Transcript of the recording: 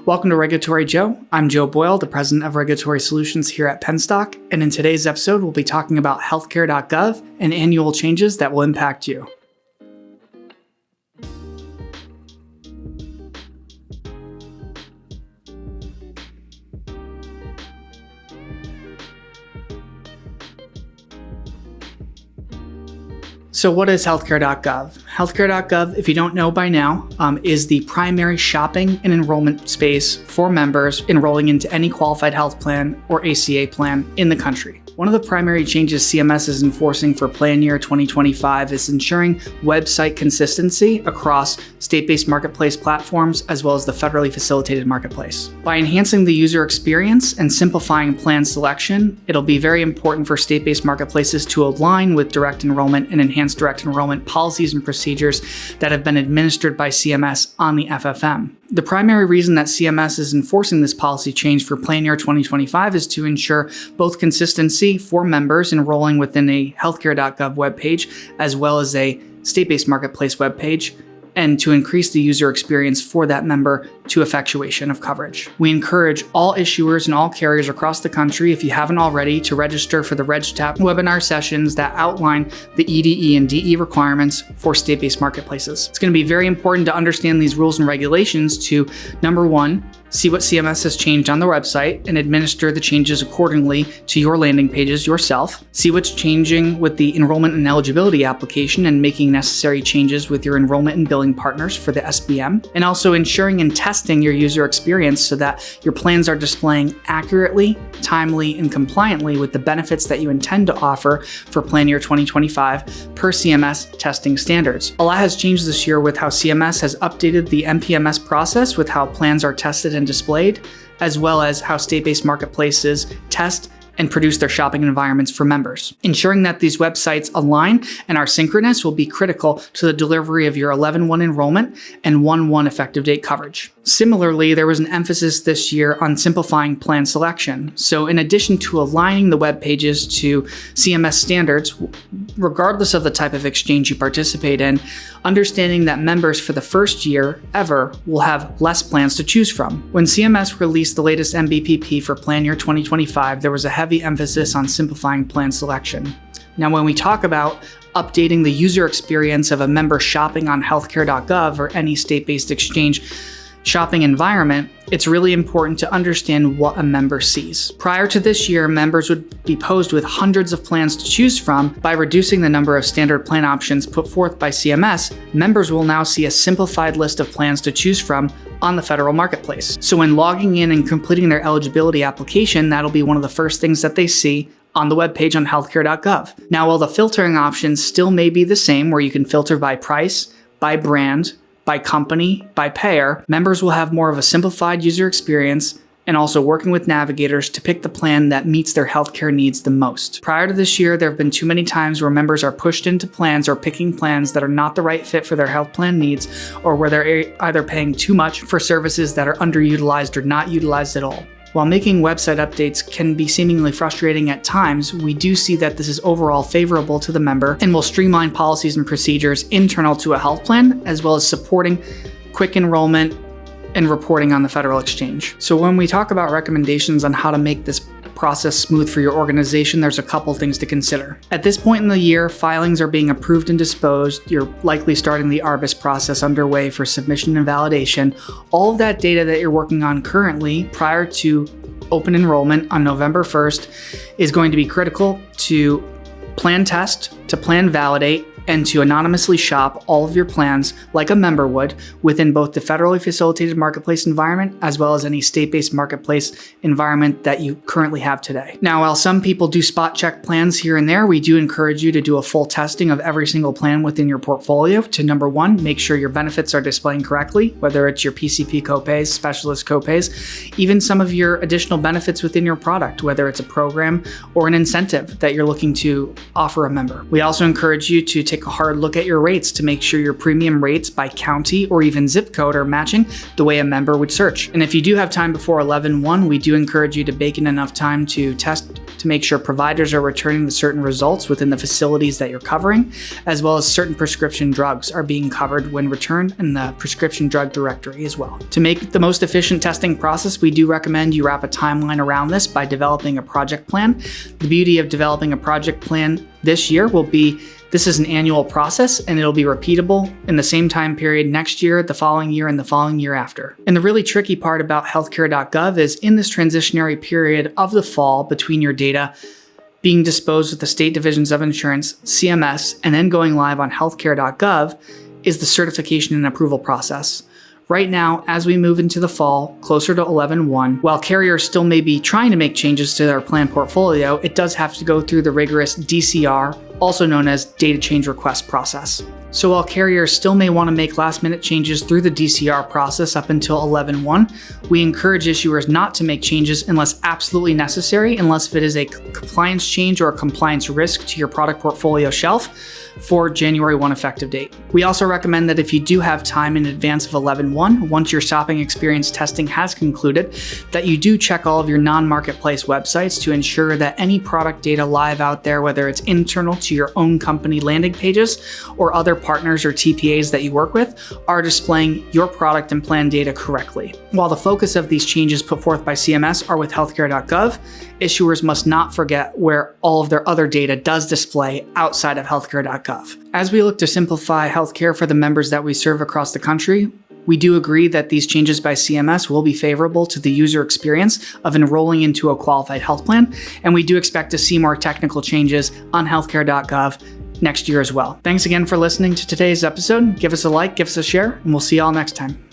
Welcome to Regulatory Joe. I'm Joe Boyle, the President of Regulatory Solutions here at Penstock, and in today's episode, we'll be talking about Healthcare.gov and annual changes that will impact you. So what is Healthcare.gov? Healthcare.gov, if you don't know by now, is the primary shopping and enrollment space for members enrolling into any qualified health plan or ACA plan in the country. One of the primary changes CMS is enforcing for plan year 2025 is ensuring website consistency across state-based marketplace platforms as well as the federally facilitated marketplace. By enhancing the user experience and simplifying plan selection, it'll be very important for state-based marketplaces to align with direct enrollment and enhanced direct enrollment policies and procedures that have been administered by CMS on the FFM. The primary reason that CMS is enforcing this policy change for plan year 2025 is to ensure both consistency for members enrolling within a Healthcare.gov webpage as well as a state-based marketplace webpage, and to increase the user experience for that member to effectuation of coverage. We encourage all issuers and all carriers across the country, if you haven't already, to register for the RegTap webinar sessions that outline the EDE and DE requirements for state-based marketplaces. It's going to be very important to understand these rules and regulations to, number one, see what CMS has changed on the website and administer the changes accordingly to your landing pages yourself. See what's changing with the enrollment and eligibility application and making necessary changes with your enrollment and billing partners for the SBM. And also ensuring and testing your user experience so that your plans are displaying accurately, timely, and compliantly with the benefits that you intend to offer for plan year 2025 per CMS testing standards. A lot has changed this year with how CMS has updated the MPMS process with how plans are tested and displayed, as well as how state-based marketplaces test and produce their shopping environments for members. Ensuring that these websites align and are synchronous will be critical to the delivery of your 11/1 enrollment and 1/1 effective date coverage. Similarly, there was an emphasis this year on simplifying plan selection. So in addition to aligning the web pages to CMS standards, regardless of the type of exchange you participate in, understanding that members for the first year ever will have less plans to choose from. When CMS released the latest MBPP for plan year 2025, there was a heavy emphasis on simplifying plan selection. Now, when we talk about updating the user experience of a member shopping on Healthcare.gov or any state-based exchange shopping environment, it's really important to understand what a member sees. Prior to this year, members would be posed with hundreds of plans to choose from. By reducing the number of standard plan options put forth by CMS, members will now see a simplified list of plans to choose from on the federal marketplace. So when logging in and completing their eligibility application, that'll be one of the first things that they see on the webpage on Healthcare.gov. Now, while the filtering options still may be the same, where you can filter by price, by brand, by company, by payer, members will have more of a simplified user experience and also working with navigators to pick the plan that meets their healthcare needs the most. Prior to this year, there have been too many times where members are pushed into plans or picking plans that are not the right fit for their health plan needs, or where they're either paying too much for services that are underutilized or not utilized at all. While making website updates can be seemingly frustrating at times, we do see that this is overall favorable to the member and will streamline policies and procedures internal to a health plan, as well as supporting quick enrollment and reporting on the federal exchange. So when we talk about recommendations on how to make this process smooth for your organization, there's a couple things to consider. At this point in the year, filings are being approved and disposed. You're likely starting the ARBIS process underway for submission and validation. All of that data that you're working on currently prior to open enrollment on November 1st is going to be critical to plan test, to plan validate, and to anonymously shop all of your plans like a member would within both the federally facilitated marketplace environment as well as any state-based marketplace environment that you currently have today. Now, while some people do spot check plans here and there, we do encourage you to do a full testing of every single plan within your portfolio to, number one, make sure your benefits are displaying correctly, whether it's your PCP copays, specialist copays, even some of your additional benefits within your product, whether it's a program or an incentive that you're looking to offer a member. We also encourage you to take a hard look at your rates to make sure your premium rates by county or even zip code are matching the way a member would search. And if you do have time before 11/1, we do encourage you to bake in enough time to test to make sure providers are returning the certain results within the facilities that you're covering, as well as certain prescription drugs are being covered when returned in the prescription drug directory as well. To make the most efficient testing process, we do recommend you wrap a timeline around this by developing a project plan. The beauty of developing a project plan this year will be this is an annual process and it'll be repeatable in the same time period next year, the following year, and the following year after. And the really tricky part about Healthcare.gov is in this transitionary period of the fall between your data being disposed with the state divisions of insurance, CMS, and then going live on Healthcare.gov is the certification and approval process. Right now, as we move into the fall, closer to 11/1, while carriers still may be trying to make changes to their plan portfolio, it does have to go through the rigorous DCR, also known as data change request process. So while carriers still may want to make last-minute changes through the DCR process up until 11/1, we encourage issuers not to make changes unless absolutely necessary, unless it is a compliance change or a compliance risk to your product portfolio shelf for January 1 effective date. We also recommend that if you do have time in advance of 11/1, once your shopping experience testing has concluded, that you do check all of your non-marketplace websites to ensure that any product data live out there, whether it's internal to your own company landing pages or other partners or TPAs that you work with, are displaying your product and plan data correctly. While the focus of these changes put forth by CMS are with Healthcare.gov, issuers must not forget where all of their other data does display outside of Healthcare.gov. As we look to simplify healthcare for the members that we serve across the country, we do agree that these changes by CMS will be favorable to the user experience of enrolling into a qualified health plan, and we do expect to see more technical changes on Healthcare.gov next year as well. Thanks again for listening to today's episode. Give us a like, give us a share, and we'll see y'all next time.